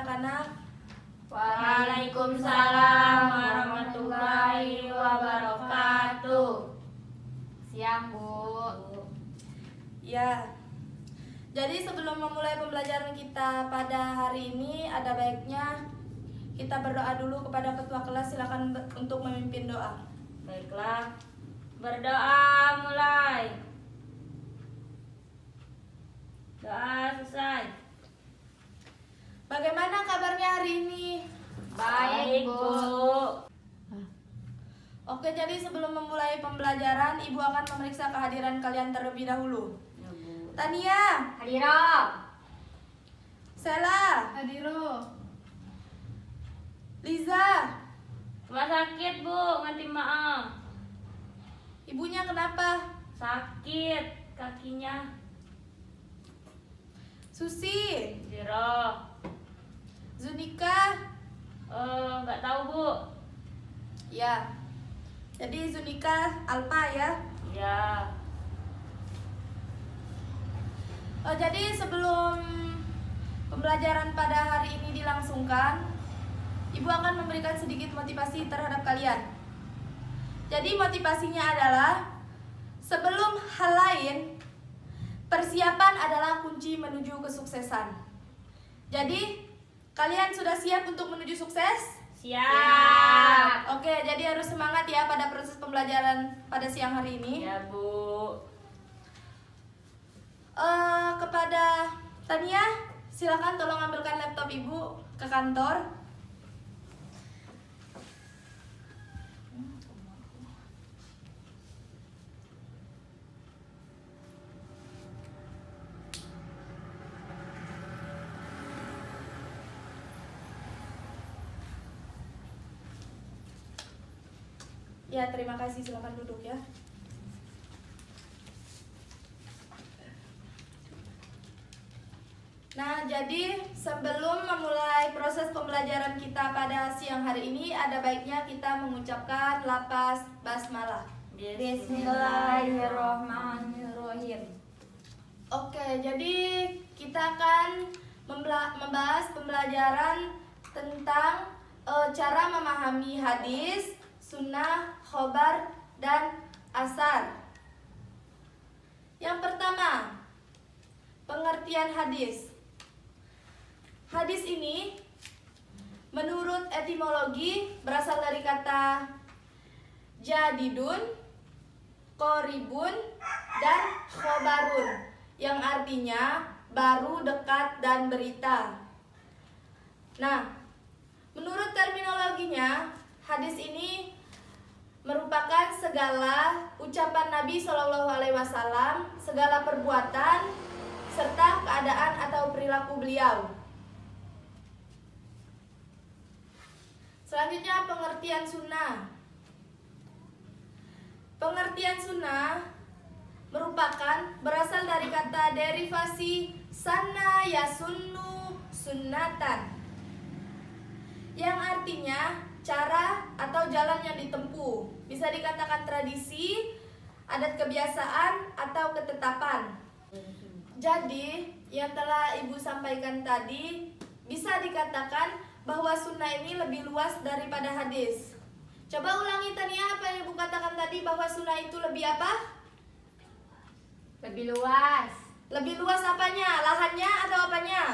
anak-anak? Waalaikumsalam warahmatullahi wabarakatuh. Siang, Bu. Ya. Jadi sebelum memulai pembelajaran kita pada hari ini, ada baiknya kita berdoa dulu kepada ketua kelas. Silakan untuk memimpin doa. Baiklah. Berdoa mulai. Doa selesai. Bagaimana kabarnya hari ini? Baik, Bu. Oke, jadi sebelum memulai pembelajaran, Ibu akan memeriksa kehadiran kalian terlebih dahulu. Ya, Bu. Tania, Hadiro. Sela, Hadiro. Liza. Rumah sakit, Bu. Nganti maaf. Ibunya kenapa? Sakit kakinya. Susi, Hadiro. Zunika. Nggak tahu, Bu. Ya. Jadi Zunika Alpa ya. Ya. Jadi sebelum pembelajaran pada hari ini dilangsungkan, Ibu akan memberikan sedikit motivasi terhadap kalian. Jadi motivasinya adalah sebelum hal lain, persiapan adalah kunci menuju kesuksesan. Jadi kalian sudah siap untuk menuju sukses? Siap. Oke, jadi harus semangat ya pada proses pembelajaran pada siang hari ini. Ya, Bu. Kepada Tania, silakan tolong ambilkan laptop Ibu ke kantor. Ya, terima kasih. Silakan duduk ya. Nah, jadi sebelum memulai proses pembelajaran kita pada siang hari ini, ada baiknya kita mengucapkan lafaz basmalah. Bismillahirrahmanirrahim. Oke, jadi kita akan membahas pembelajaran tentang cara memahami hadis, sunnah, khobar, dan asar. Yang pertama, pengertian hadis. Hadis ini menurut etimologi berasal dari kata jadidun, qoribun, dan khobarun, yang artinya baru, dekat, dan berita. Nah, menurut terminologinya, hadis ini merupakan segala ucapan Nabi SAW, segala perbuatan, serta keadaan atau perilaku beliau. Selanjutnya, pengertian sunnah. Pengertian sunnah merupakan berasal dari kata derivasi sanna yasunnu sunnatan, yang artinya cara atau jalan yang ditempuh. Bisa dikatakan tradisi, adat kebiasaan, atau ketetapan. Jadi, yang telah Ibu sampaikan tadi, bisa dikatakan bahwa sunnah ini lebih luas daripada hadis. Coba ulangi Tania, apa yang Ibu katakan tadi, bahwa sunnah itu lebih apa? Lebih luas. Lebih luas apanya? Lahannya atau apanya?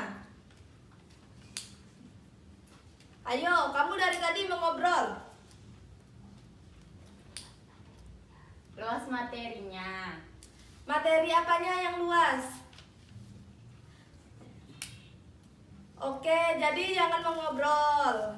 Ayo, kamu dari tadi mengobrol. Luas materinya. Materi apanya yang luas? Oke, jadi jangan mengobrol.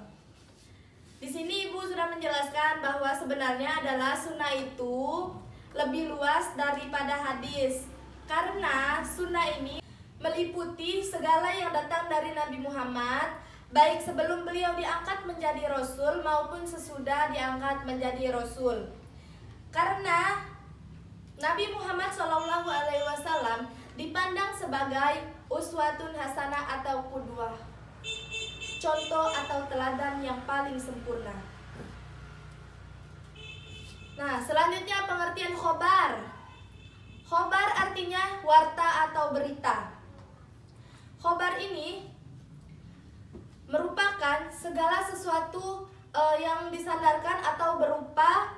Di sini Ibu sudah menjelaskan bahwa sebenarnya adalah sunnah itu lebih luas daripada hadis. Karena sunnah ini meliputi segala yang datang dari Nabi Muhammad, baik sebelum beliau diangkat menjadi Rasul maupun sesudah diangkat menjadi Rasul. Karena Nabi Muhammad SAW dipandang sebagai uswatun hasanah atau qudwah, contoh atau teladan yang paling sempurna. Nah, selanjutnya pengertian khobar. Khobar artinya warta atau berita. Khobar ini segala sesuatu yang disandarkan atau berupa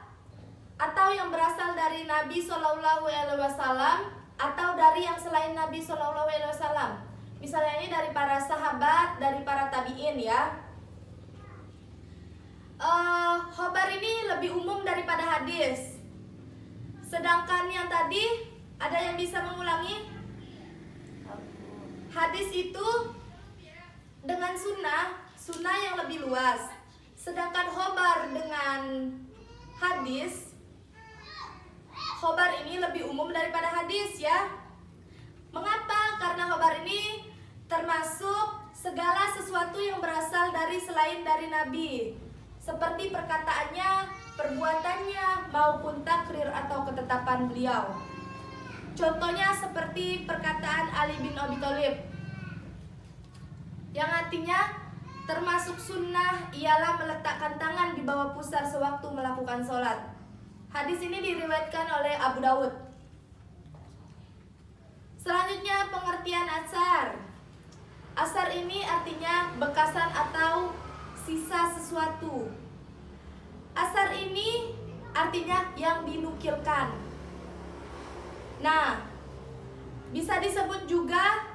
atau yang berasal dari Nabi Shallallahu Alaihi Wasallam atau dari yang selain Nabi Shallallahu Alaihi Wasallam. Misalnya ini dari para sahabat, dari para tabiin ya. Khobar ini lebih umum daripada hadis. Sedangkan yang tadi ada yang bisa mengulangi? Hadis itu dengan sunnah yang lebih luas. Sedangkan khobar dengan hadis, khobar ini lebih umum daripada hadis ya. Mengapa? Karena khobar ini termasuk segala sesuatu yang berasal dari selain dari Nabi, seperti perkataannya, perbuatannya, maupun takrir atau ketetapan beliau. Contohnya seperti perkataan Ali bin Abi Thalib, yang artinya termasuk sunnah ialah meletakkan tangan di bawah pusar sewaktu melakukan sholat. Hadis ini diriwayatkan oleh Abu Dawud. Selanjutnya pengertian asar. Asar ini artinya bekasan atau sisa sesuatu. Asar ini artinya yang dinukilkan. Nah, bisa disebut juga,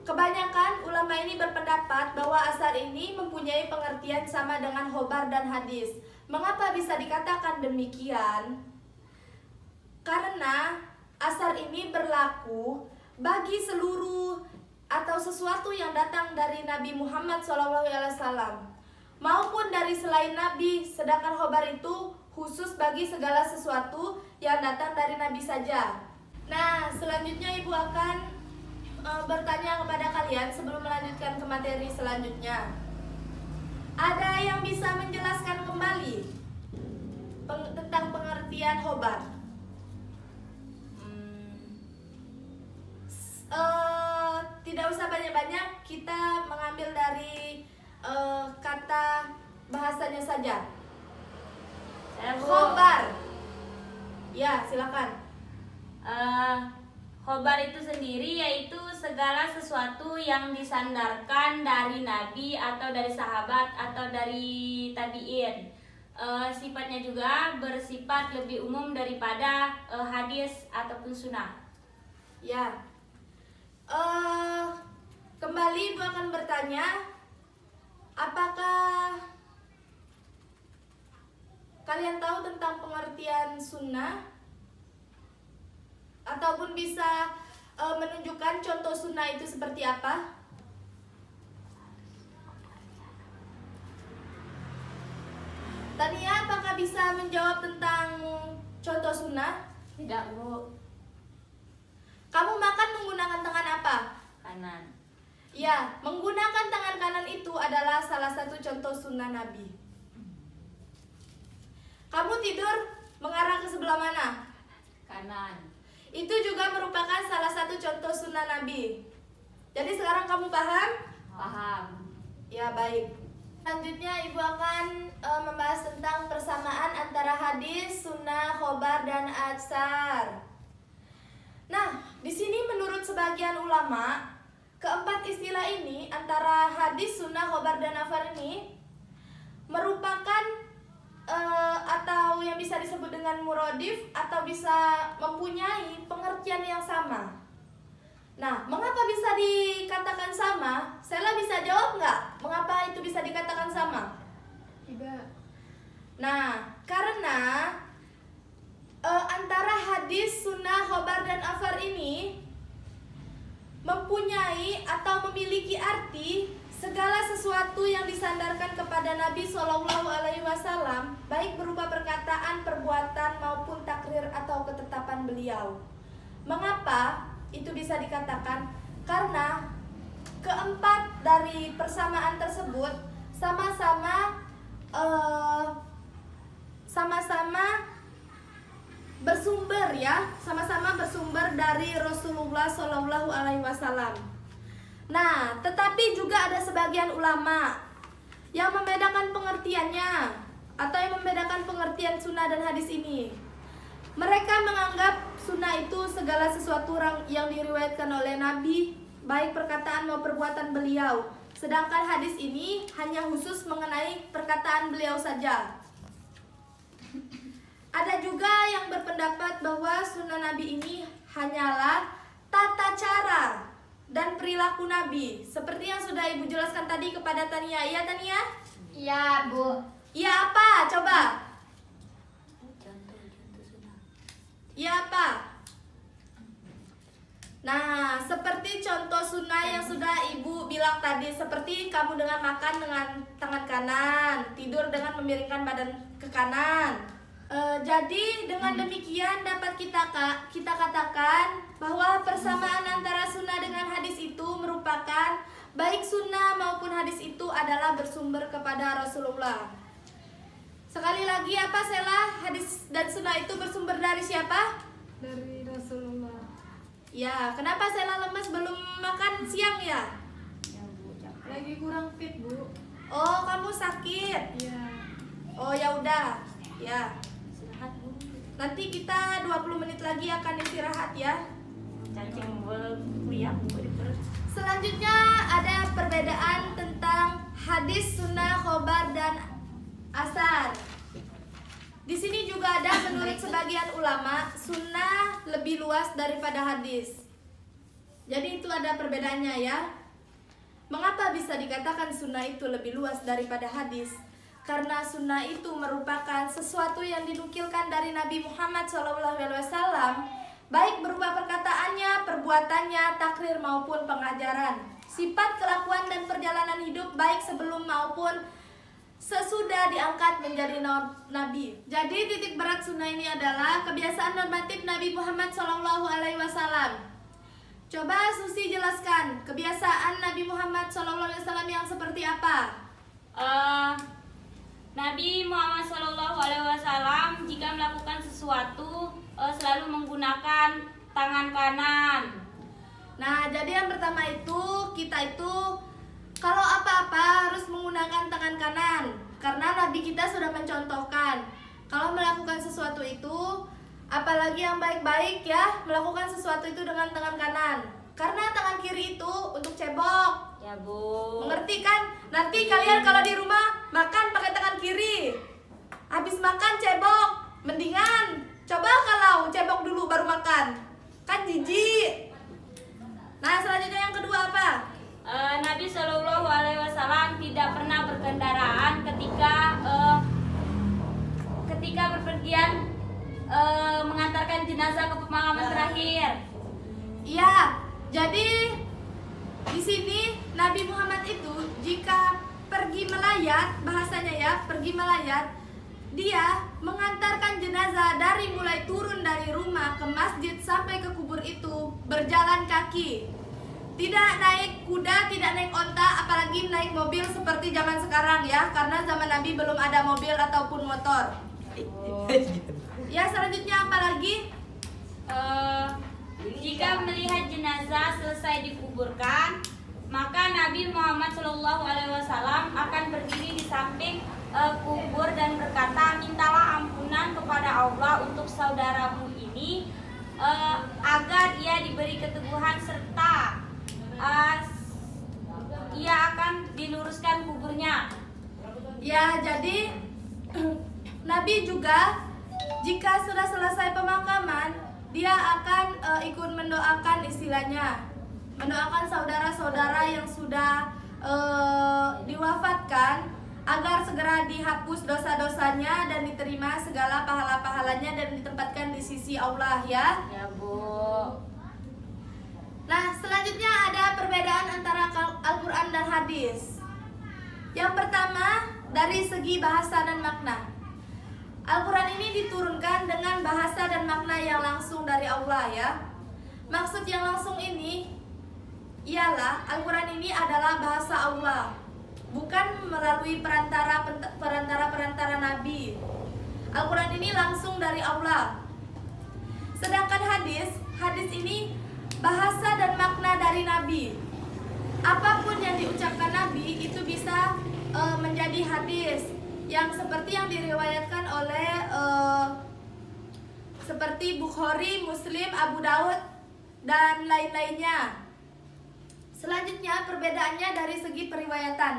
kebanyakan ulama ini berpendapat bahwa asar ini mempunyai pengertian sama dengan khobar dan hadis. Mengapa bisa dikatakan demikian? Karena asar ini berlaku bagi seluruh atau sesuatu yang datang dari Nabi Muhammad SAW maupun dari selain Nabi, sedangkan khobar itu khusus bagi segala sesuatu yang datang dari Nabi saja. Nah, selanjutnya Ibu akan bertanya kepada kalian sebelum melanjutkan ke materi selanjutnya. Ada yang bisa menjelaskan kembali tentang pengertian khobar? Tidak usah banyak-banyak, kita mengambil dari kata bahasanya saja. Khobar. Ya, silakan. Khobar itu sendiri yaitu segala sesuatu yang disandarkan dari Nabi atau dari sahabat atau dari tabiin. Sifatnya juga bersifat lebih umum daripada hadis ataupun sunnah. Ya. Kembali Ibu akan bertanya, apakah kalian tahu tentang pengertian sunnah? Ataupun bisa menunjukkan contoh sunnah itu seperti apa? Tania, apakah bisa menjawab tentang contoh sunnah? Tidak, Bu. Kamu makan menggunakan tangan apa? Kanan. Ya, menggunakan tangan kanan itu adalah salah satu contoh sunnah Nabi. Kamu tidur mengarah ke sebelah mana? Kanan. Itu juga merupakan salah satu contoh sunnah Nabi. Jadi sekarang kamu paham? Paham. Ya, baik. Selanjutnya Ibu akan membahas tentang persamaan antara hadis, sunnah, khobar, dan atsar. Nah, di sini menurut sebagian ulama, keempat istilah ini antara hadis, sunnah, khobar, dan atsar ini merupakan atau yang bisa disebut dengan muradif atau bisa mempunyai pengertian yang sama. Nah, mengapa bisa dikatakan sama? Sela bisa jawab nggak? Mengapa itu bisa dikatakan sama? Tidak. Nah, karena antara hadis, sunnah, khobar, dan atsar ini mempunyai atau memiliki arti segala sesuatu yang disandarkan kepada Nabi Shallallahu Alaihi Wasallam, baik berupa perkataan, perbuatan maupun takrir atau ketetapan beliau. Mengapa itu bisa dikatakan? Karena keempat dari persamaan tersebut sama-sama bersumber ya, sama-sama bersumber dari Rasulullah Shallallahu Alaihi Wasallam. Nah, tetapi juga ada sebagian ulama yang membedakan pengertiannya atau yang membedakan pengertian sunnah dan hadis ini. Mereka menganggap sunnah itu segala sesuatu yang diriwayatkan oleh Nabi, baik perkataan maupun perbuatan beliau. Sedangkan hadis ini hanya khusus mengenai perkataan beliau saja. Ada juga yang berpendapat bahwa sunnah Nabi ini hanyalah tata cara dan perilaku Nabi, seperti yang sudah Ibu jelaskan tadi kepada Tania. Iya Tania? Iya, Bu. Iya apa? Coba. Iya apa? Nah, seperti contoh sunnah yang sudah Ibu bilang tadi, seperti kamu dengan makan dengan tangan kanan, tidur dengan memiringkan badan ke kanan. Jadi dengan demikian dapat kita katakan bahwa persamaan antara sunnah dengan hadis itu merupakan baik sunnah maupun hadis itu adalah bersumber kepada Rasulullah. Sekali lagi apa Sela? Hadis dan sunnah itu bersumber dari siapa? Dari Rasulullah. Ya, kenapa Sela lemes belum makan siang ya? Lagi kurang fit, Bu. Oh, kamu sakit. Iya. Oh, ya udah. Ya. Nanti kita 20 menit lagi akan istirahat ya. Cacing kuliah di perut. Selanjutnya ada perbedaan tentang hadis, sunnah, khobar, dan asar. Di sini juga ada menurut sebagian ulama sunnah lebih luas daripada hadis. Jadi itu ada perbedaannya ya. Mengapa bisa dikatakan sunnah itu lebih luas daripada hadis? Karena sunnah itu merupakan sesuatu yang dinukilkan dari Nabi Muhammad SAW, baik berupa perkataannya, perbuatannya, takrir maupun pengajaran, sifat, kelakuan, dan perjalanan hidup baik sebelum maupun sesudah diangkat menjadi nabi. Jadi titik berat sunnah ini adalah kebiasaan normatif Nabi Muhammad SAW. Coba Susi jelaskan kebiasaan Nabi Muhammad SAW yang seperti apa? Nabi Muhammad SAW jika melakukan sesuatu selalu menggunakan tangan kanan. Nah, jadi yang pertama itu kita itu kalau apa-apa harus menggunakan tangan kanan, karena Nabi kita sudah mencontohkan kalau melakukan sesuatu itu, apalagi yang baik-baik ya, melakukan sesuatu itu dengan tangan kanan. Karena tangan kiri itu untuk cebok. Ya, Bu. Mengerti kan? Nanti kalian kalau di rumah makan pakai tangan kiri. Habis makan cebok. Mendingan coba kalau cebok dulu baru makan. Kan jijik. Nah, selanjutnya yang kedua apa? Nabi SAW tidak pernah berkendaraan ketika berpergian mengantarkan jenazah ke pemakaman terakhir. Iya, jadi di sini Nabi Muhammad itu jika pergi melayat, bahasanya ya, pergi melayat, dia mengantarkan jenazah dari mulai turun dari rumah ke masjid sampai ke kubur itu berjalan kaki. Tidak naik kuda, tidak naik onta, apalagi naik mobil seperti zaman sekarang ya, karena zaman Nabi belum ada mobil ataupun motor. Ya, selanjutnya apa lagi? Jika melihat jenazah selesai dikuburkan, maka Nabi Muhammad SAW akan berdiri di samping kubur dan berkata, mintalah ampunan kepada Allah untuk saudaramu ini agar ia diberi keteguhan serta ia akan diluruskan kuburnya. Ya, jadi Nabi juga jika sudah selesai pemakaman, dia akan ikut mendoakan, istilahnya mendoakan saudara-saudara yang sudah diwafatkan agar segera dihapus dosa-dosanya dan diterima segala pahala-pahalanya dan ditempatkan di sisi Allah ya. Ya, Bu. Nah, selanjutnya ada perbedaan antara Al-Quran dan hadis. Yang pertama, dari segi bahasa dan makna. Al-Quran ini diturunkan dengan bahasa dan makna yang langsung dari Allah ya. Maksud yang langsung ini ialah Al-Quran ini adalah bahasa Allah, bukan melalui perantara Nabi. Al-Quran ini langsung dari Allah. Sedangkan hadis ini bahasa dan makna dari Nabi. Apapun yang diucapkan Nabi itu bisa menjadi hadis, yang seperti yang diriwayatkan oleh seperti Bukhari, Muslim, Abu Daud dan lain-lainnya. Selanjutnya perbedaannya dari segi periwayatan.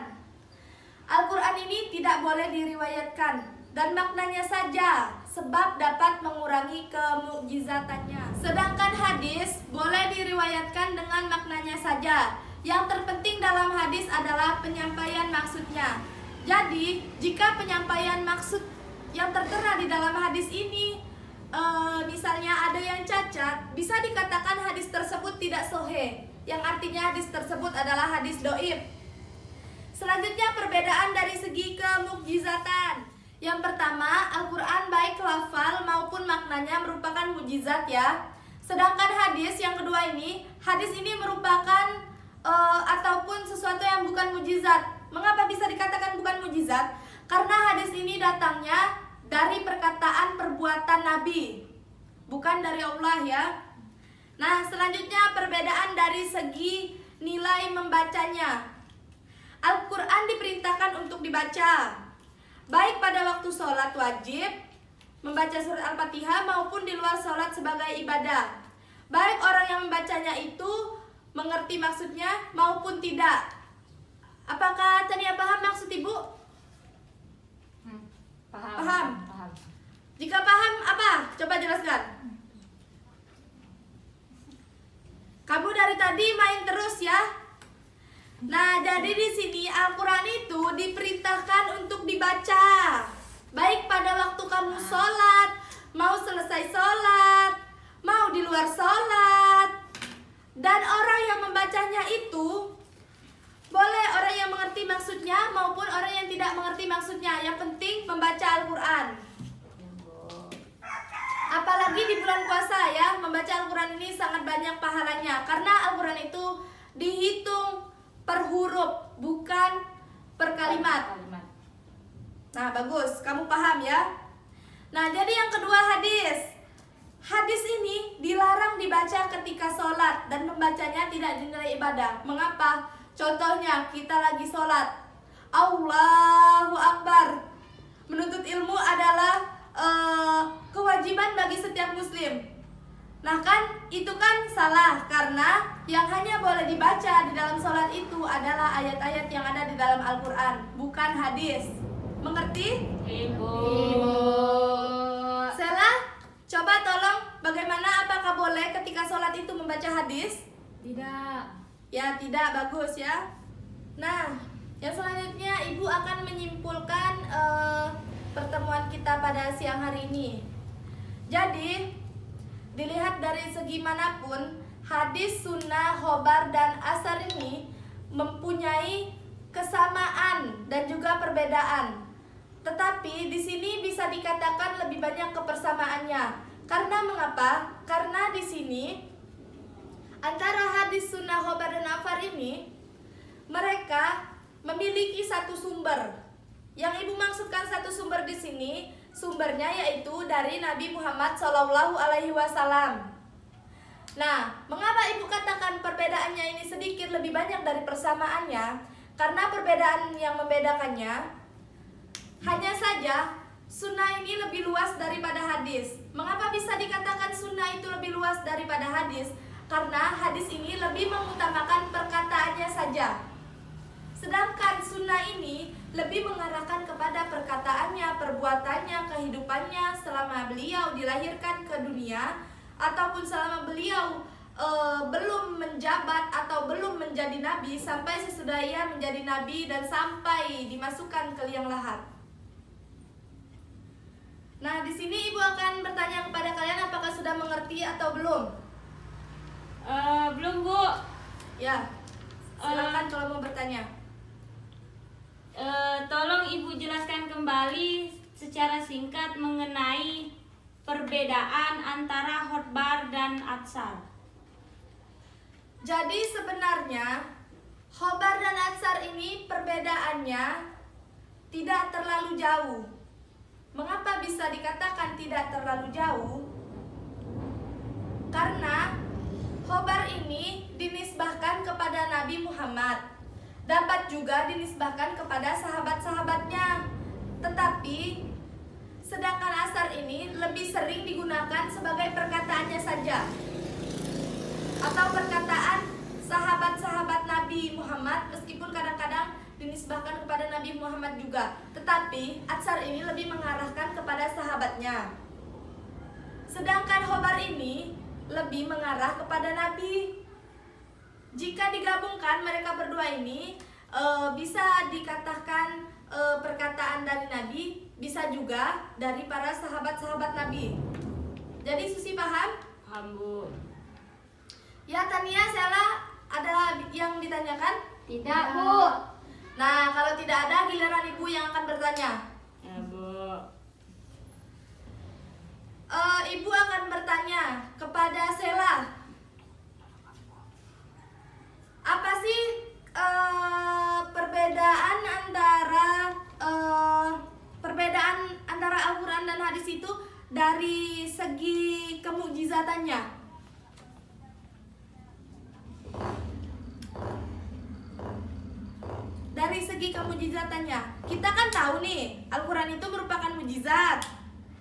Al-Quran ini tidak boleh diriwayatkan dan maknanya saja sebab dapat mengurangi kemukjizatannya. Sedangkan hadis boleh diriwayatkan dengan maknanya saja. Yang terpenting dalam hadis adalah penyampaian maksudnya. Jadi, jika penyampaian maksud yang tertera di dalam hadis ini misalnya ada yang cacat, bisa dikatakan hadis tersebut tidak sahih, yang artinya hadis tersebut adalah hadis dhaif. Selanjutnya perbedaan dari segi kemukjizatan. Yang pertama, Al-Quran baik lafal maupun maknanya merupakan mukjizat ya. Sedangkan hadis yang kedua ini, hadis ini merupakan ataupun sesuatu yang bukan mukjizat. Mengapa bisa dikatakan bukan mukjizat? Karena hadis ini datangnya dari perkataan perbuatan Nabi, bukan dari Allah ya. Nah, selanjutnya perbedaan dari segi nilai membacanya. Al-Quran diperintahkan untuk dibaca, baik pada waktu sholat wajib, membaca surat Al-Fatihah, maupun di luar sholat sebagai ibadah. Baik orang yang membacanya itu mengerti maksudnya maupun tidak. Apakah Tania paham maksud ibu? Paham. Jika paham apa? Coba jelaskan. Kamu dari tadi main terus ya. Nah, jadi di sini Al-Quran itu diperintahkan untuk dibaca, baik pada waktu kamu sholat, mau selesai sholat, mau di luar sholat. Dan orang yang membacanya itu boleh orang yang mengerti maksudnya maupun orang yang tidak mengerti maksudnya. Yang penting membaca Al-Quran. Apalagi di bulan puasa ya, membaca Al-Quran ini sangat banyak pahalanya. Karena Al-Quran itu dihitung per huruf, bukan per kalimat. Nah, bagus, kamu paham ya. Nah, jadi yang kedua hadis. Hadis ini dilarang dibaca ketika sholat dan membacanya tidak dinilai ibadah. Mengapa? Contohnya kita lagi sholat, Allahu Akbar. Menuntut ilmu adalah kewajiban bagi setiap muslim. Nah kan, itu kan salah, karena yang hanya boleh dibaca di dalam sholat itu adalah ayat-ayat yang ada di dalam Al-Quran, bukan hadis. Mengerti? Ibu. Sela, coba tolong bagaimana, apakah boleh ketika sholat itu membaca hadis? Tidak. Ya, tidak, bagus ya. Nah, yang selanjutnya Ibu akan menyimpulkan pertemuan kita pada siang hari ini. Jadi, dilihat dari segi manapun, hadis, sunnah, khobar, dan asar ini mempunyai kesamaan dan juga perbedaan. Tetapi di sini bisa dikatakan lebih banyak kepersamaannya. Karena mengapa? Karena di sini antara hadis, sunnah, khobar, dan asar ini mereka memiliki satu sumber. Yang Ibu maksudkan satu sumber di sini, sumbernya yaitu dari Nabi Muhammad SAW. Nah, mengapa Ibu katakan perbedaannya ini sedikit lebih banyak dari persamaannya? Karena perbedaan yang membedakannya hanya saja sunnah ini lebih luas daripada hadis. Mengapa bisa dikatakan sunnah itu lebih luas daripada hadis? Karena hadis ini lebih mengutamakan perkataannya saja. Sedangkan sunnah ini lebih mengarahkan kepada perkataannya, perbuatannya, kehidupannya selama beliau dilahirkan ke dunia, ataupun selama beliau belum menjabat atau belum menjadi nabi, sampai sesudah ia menjadi nabi dan sampai dimasukkan ke liang lahat. Nah, di sini Ibu akan bertanya kepada kalian apakah sudah mengerti atau belum? Belum, Bu. Ya, silakan kalau mau bertanya. Tolong Ibu jelaskan kembali secara singkat mengenai perbedaan antara khotbar dan atsar. Jadi sebenarnya khobar dan atsar ini perbedaannya tidak terlalu jauh. Mengapa bisa dikatakan tidak terlalu jauh? Karena khobar ini dinisbahkan kepada Nabi Muhammad, dapat juga dinisbahkan kepada sahabat-sahabatnya. Tetapi sedangkan asar ini lebih sering digunakan sebagai perkataannya saja, atau perkataan sahabat-sahabat Nabi Muhammad, meskipun kadang-kadang dinisbahkan kepada Nabi Muhammad juga, tetapi atsar ini lebih mengarahkan kepada sahabatnya. Sedangkan khobar ini lebih mengarah kepada Nabi. Jika digabungkan mereka berdua ini bisa dikatakan perkataan dari Nabi, bisa juga dari para sahabat-sahabat Nabi. Jadi Susi paham? Paham, Bu. Ya, Tania, Sela, ada yang ditanyakan? Tidak, Bu. Nah, kalau tidak ada, giliran Ibu yang akan bertanya. Ya, Bu. Ibu akan bertanya kepada Sela. Apa sih perbedaan antara Al-Quran dan hadis itu dari segi kemukjizatannya? Dari segi kemukjizatannya, kita kan tahu nih, Al-Quran itu merupakan mukjizat.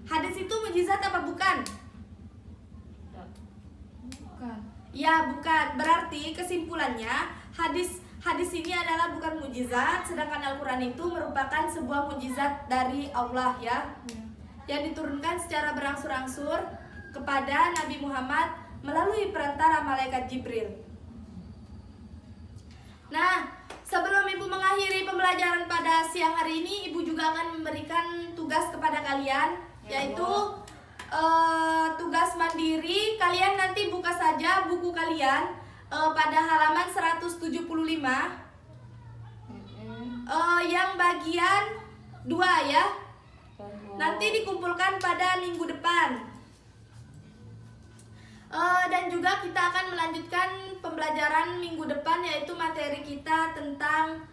Hadis itu mukjizat apa bukan? Bukan. Ya, bukan. Berarti kesimpulannya hadis ini adalah bukan mukjizat, sedangkan Al-Quran itu merupakan sebuah mukjizat dari Allah ya, yang diturunkan secara berangsur-angsur kepada Nabi Muhammad melalui perantara malaikat Jibril. Nah, sebelum Ibu mengakhiri pembelajaran pada siang hari ini, Ibu juga akan memberikan tugas kepada kalian, yaitu tugas mandiri. Kalian nanti buka saja buku kalian pada halaman 175 yang bagian 2 ya. Nanti dikumpulkan pada minggu depan. Dan juga kita akan melanjutkan pembelajaran minggu depan, yaitu materi kita tentang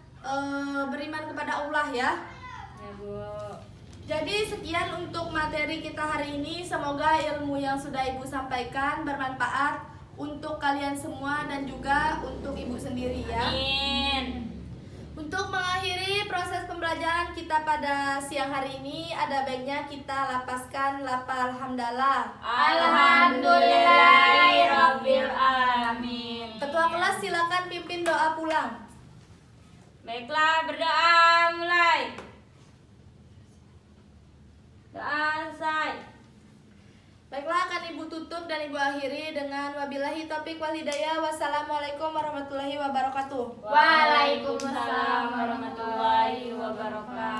beriman kepada Allah ya. Ya, Bu. Jadi sekian untuk materi kita hari ini. Semoga ilmu yang sudah Ibu sampaikan bermanfaat untuk kalian semua dan juga untuk Ibu sendiri ya. Amin. Untuk mengakhiri proses pembelajaran kita pada siang hari ini, ada baiknya kita lapaskan lafal hamdalah. Alhamdulillahirabbil alamin. Ketua kelas silakan pimpin doa pulang. Baiklah, berdoa mulai. Doa selesai. Baiklah, akan Ibu tutup dan Ibu akhiri dengan wabillahi taufik wal hidayah. Wassalamualaikum warahmatullahi wabarakatuh. Waalaikumsalam warahmatullahi wabarakatuh.